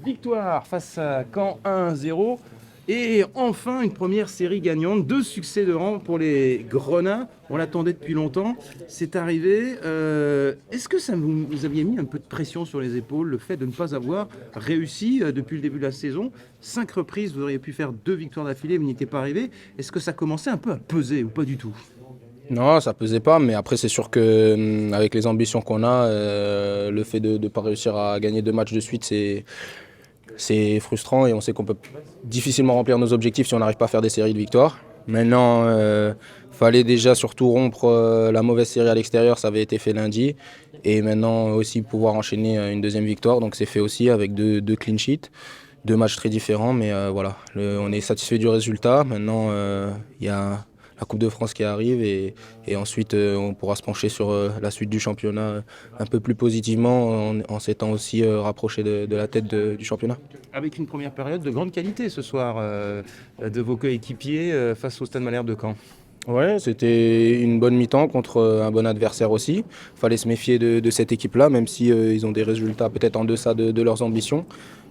victoire face à Caen 1-0. Et enfin, une première série gagnante, 2 succès de rang pour les Grenats. On l'attendait depuis longtemps, c'est arrivé. Est-ce que ça vous aviez mis un peu de pression sur les épaules, le fait de ne pas avoir réussi depuis le début de la saison? 5 reprises, vous auriez pu faire 2 victoires d'affilée, vous n'y étiez pas arrivé. Est-ce que ça commençait un peu à peser ou pas du tout? Non, ça pesait pas, mais après c'est sûr que avec les ambitions qu'on a, le fait de ne pas réussir à gagner 2 matchs de suite, c'est frustrant et on sait qu'on peut difficilement remplir nos objectifs si on n'arrive pas à faire des séries de victoires. Maintenant, fallait déjà surtout rompre la mauvaise série à l'extérieur, ça avait été fait lundi, et maintenant aussi pouvoir enchaîner une deuxième victoire, donc c'est fait aussi avec deux clean sheets. 2 matchs très différents, mais voilà, on est satisfait du résultat. Maintenant, il y a la Coupe de France qui arrive et ensuite on pourra se pencher sur la suite du championnat un peu plus positivement en s'étant aussi rapproché de la tête du championnat. Avec une première période de grande qualité ce soir de vos coéquipiers face au Stade Malherbe de Caen. Ouais, c'était une bonne mi-temps contre un bon adversaire aussi. Fallait se méfier de cette équipe-là, même si ils ont des résultats peut-être en deçà de leurs ambitions.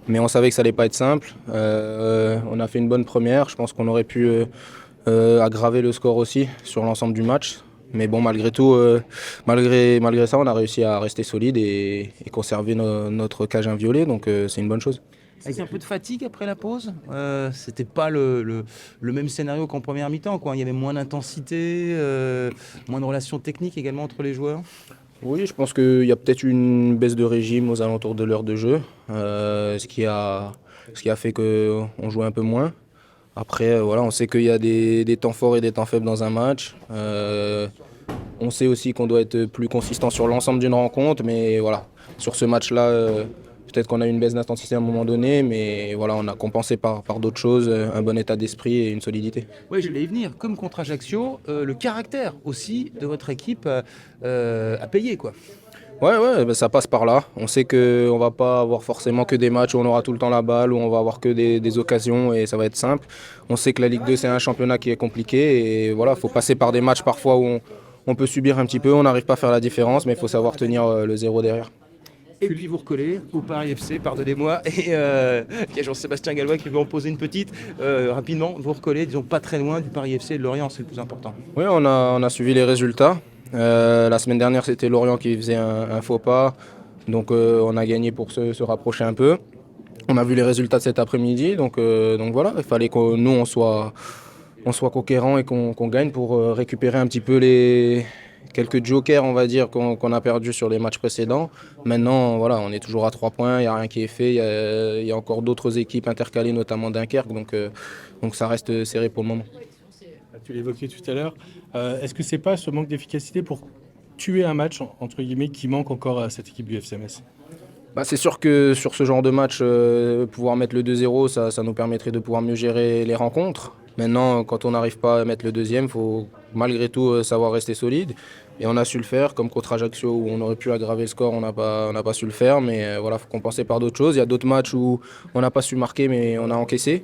Mais on savait que ça allait pas être simple. On a fait une bonne première. Je pense qu'on aurait pu aggraver le score aussi sur l'ensemble du match. Mais bon, malgré tout, malgré ça, on a réussi à rester solide et conserver notre cage inviolée. Donc c'est une bonne chose. Avec un peu de fatigue après la pause, c'était pas le même scénario qu'en première mi-temps, quoi. Il y avait moins d'intensité, moins de relations techniques également entre les joueurs. Oui, je pense qu'il y a peut-être une baisse de régime aux alentours de l'heure de jeu, ce qui a fait qu'on jouait un peu moins. Après, voilà, on sait qu'il y a des temps forts et des temps faibles dans un match. On sait aussi qu'on doit être plus consistant sur l'ensemble d'une rencontre, mais voilà, sur ce match-là, peut-être qu'on a eu une baisse d'intensité à un moment donné, mais voilà, on a compensé par d'autres choses, un bon état d'esprit et une solidité. Oui, je vais y venir. Comme contre Ajaccio, le caractère aussi de votre équipe a payé, quoi. Ouais, ouais, ben ça passe par là. On sait qu'on va pas avoir forcément que des matchs où on aura tout le temps la balle, où on va avoir que des occasions et ça va être simple. On sait que la Ligue 2, c'est un championnat qui est compliqué et voilà, il faut passer par des matchs parfois où on peut subir un petit peu, on n'arrive pas à faire la différence, mais il faut savoir tenir le zéro derrière. Et puis vous recollez au Paris FC, pardonnez-moi, et il y a Jean-Sébastien Gallois qui veut en poser une petite. Rapidement, vous recollez, disons pas très loin du Paris FC et de Lorient, c'est le plus important. Oui, on a suivi les résultats. La semaine dernière, c'était Lorient qui faisait un faux pas, donc on a gagné pour se rapprocher un peu. On a vu les résultats de cet après-midi, donc voilà, il fallait que nous, on soit conquérants et qu'on gagne pour récupérer un petit peu les quelques jokers, on va dire, qu'on a perdus sur les matchs précédents. Maintenant, voilà, on est toujours à 3 points, il n'y a rien qui est fait. Il y a encore d'autres équipes intercalées, notamment Dunkerque, donc ça reste serré pour le moment. Tu l'évoquais tout à l'heure. Est-ce que c'est pas ce manque d'efficacité pour tuer un match, entre guillemets, qui manque encore à cette équipe du FCMS? Bah, c'est sûr que sur ce genre de match, pouvoir mettre le 2-0, ça nous permettrait de pouvoir mieux gérer les rencontres. Maintenant, quand on n'arrive pas à mettre le deuxième, il faut malgré tout savoir rester solide. Et on a su le faire, comme contre Ajaccio où on aurait pu aggraver le score, on n'a pas su le faire. Mais voilà, il faut compenser par d'autres choses. Il y a d'autres matchs où on n'a pas su marquer, mais on a encaissé.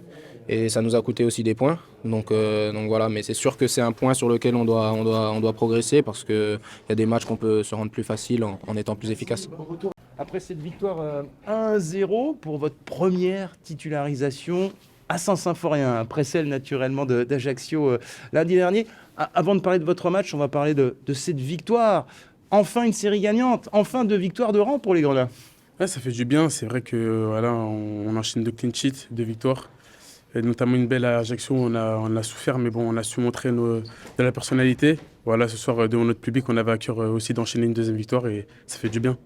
Et ça nous a coûté aussi des points. Donc voilà, mais c'est sûr que c'est un point sur lequel on doit progresser parce qu'il y a des matchs qu'on peut se rendre plus facile en étant plus efficace. Après cette victoire 1-0 pour votre première titularisation à Saint-Symphorien, après celle naturellement d'Ajaccio lundi dernier. Avant de parler de votre match, on va parler de cette victoire. Enfin une série gagnante, enfin 2 victoires de rang pour les Grenats. Ouais, ça fait du bien. C'est vrai que voilà, on enchaîne de clean sheets, de victoires. Et notamment une belle à Ajaccio, on a souffert, mais bon, on a su montrer de la personnalité. Voilà, ce soir, devant notre public, on avait à cœur aussi d'enchaîner une deuxième victoire et ça fait du bien.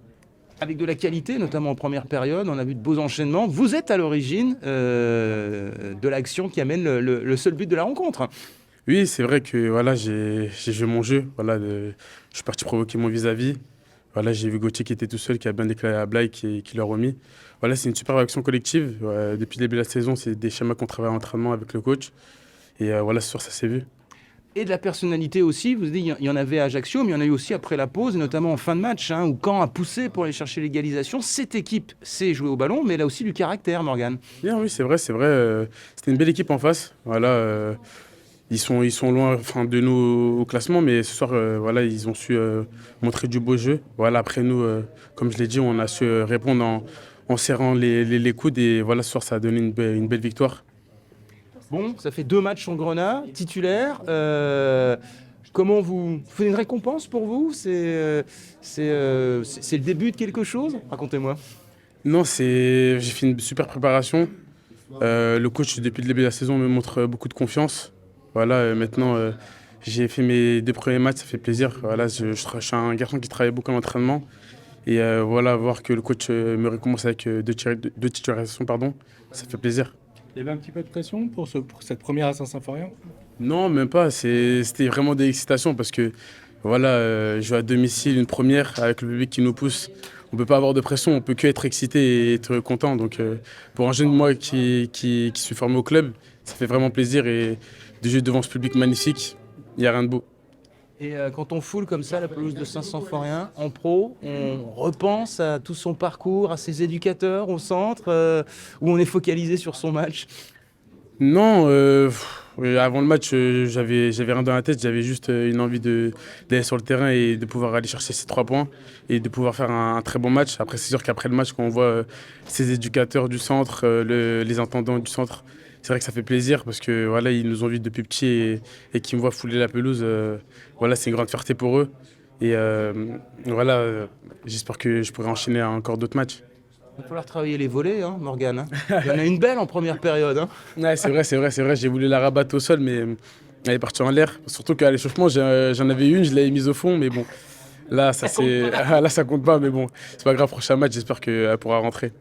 Avec de la qualité, notamment en première période, on a vu de beaux enchaînements. Vous êtes à l'origine de l'action qui amène le seul but de la rencontre. Oui, c'est vrai que voilà, j'ai joué mon jeu. Voilà, je suis parti provoquer mon vis-à-vis. Voilà, j'ai vu Gauthier qui était tout seul, qui a bien déclaré à Blaye, qui l'a remis. Voilà, c'est une super action collective. Depuis le début de la saison, c'est des schémas qu'on travaille en entraînement avec le coach. Et voilà, ce soir, ça s'est vu. Et de la personnalité aussi, vous dites, il y en avait à Ajaccio, mais il y en a eu aussi après la pause, et notamment en fin de match, où Caen a poussé pour aller chercher l'égalisation. Cette équipe sait jouer au ballon, mais elle a aussi du caractère, Morgane. Bien, oui, c'est vrai, c'est vrai. C'était une belle équipe en face. Voilà, ils sont loin enfin, de nous au classement, mais ce soir, voilà, ils ont su montrer du beau jeu. Voilà, après nous, comme je l'ai dit, on a su répondre en serrant les coudes. Et voilà, ce soir, ça a donné une belle victoire. Bon, ça fait 2 matchs en Grenat, titulaire. Comment vous faites une récompense pour vous? C'est le début de quelque chose? Racontez-moi. Non, j'ai fait une super préparation. Le coach, depuis le début de la saison, me montre beaucoup de confiance. Voilà, maintenant, j'ai fait mes 2 premiers matchs, ça fait plaisir. Voilà, je suis un garçon qui travaille beaucoup en entraînement. Et voilà, voir que le coach me récompense avec deux titularisations, pardon, ça fait plaisir. Il y avait un petit peu de pression pour cette première à Saint-Symphorien? Non, même pas. C'était vraiment des excitations parce que voilà, jouer à domicile, une première avec le public qui nous pousse. On peut pas avoir de pression, on peut que être excité et être content. Donc pour un jeune moi qui suis formé au club, ça fait vraiment plaisir et de jouer devant ce public magnifique, il n'y a rien de beau. Et quand on foule comme ça la pelouse de Saint-Symphorien en pro, on repense à tout son parcours, à ses éducateurs au centre, où on est focalisé sur son match. Non, avant le match, j'avais rien dans la tête, j'avais juste une envie d'aller sur le terrain et de pouvoir aller chercher ces 3 points et de pouvoir faire un très bon match. Après, c'est sûr qu'après le match, quand on voit ces éducateurs du centre, les intendants du centre, c'est vrai que ça fait plaisir parce que voilà, ils nous ont vus depuis petits et qu'ils me voient fouler la pelouse. Voilà, c'est une grande fierté pour eux. Et voilà, j'espère que je pourrai enchaîner encore d'autres matchs. Il va falloir travailler les volets, hein, Morgane. Hein. Il y en a une belle en première période. Hein. Ouais, c'est vrai. J'ai voulu la rabattre au sol, mais elle est partie en l'air. Surtout qu'à l'échauffement, j'en avais une, je l'avais mise au fond, mais bon. Là, ça compte pas, mais bon, c'est pas grave. Prochain match, j'espère qu'elle pourra rentrer.